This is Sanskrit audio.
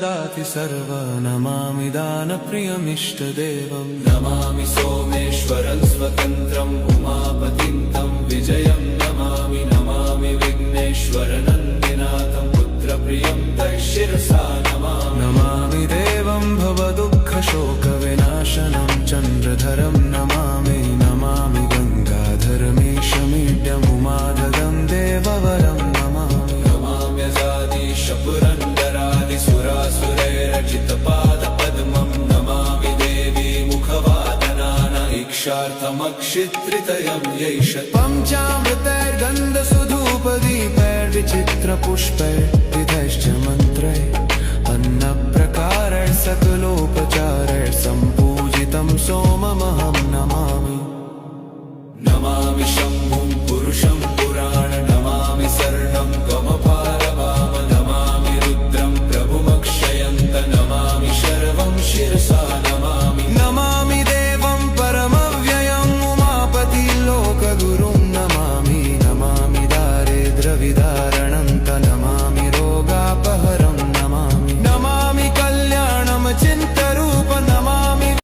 दाति सर्व नमामि दानप्रियमिष्टदेवं नमामि सोमेश्वरं स्वतन्त्रम् उमापतिं तं विजयं नमामि नमामि विघ्नेश्वरनन्दिनाथं पुत्रप्रियं तैशिरसा नमामि देवं भवदुःखशोकविनाशनं चन्द्रधरं नमामि नमामि गङ्गाधरमीशमीड्यमुमाधदं देववरं नमामि नमाम्यजादिशपुरन्दरादिसुरासुरैरचितपादपद्मं नमामि देवी मुखवादनान इक्षार्थमक्षित्रितयं यैष पञ्चामृतैर्गन्धसुधूपदीपैर्विचित्रपुष्पैर्विधैश्च मन्त्रैः अन्नप्रकारैः सकलोपचारैः सम्पूजितं सोमम्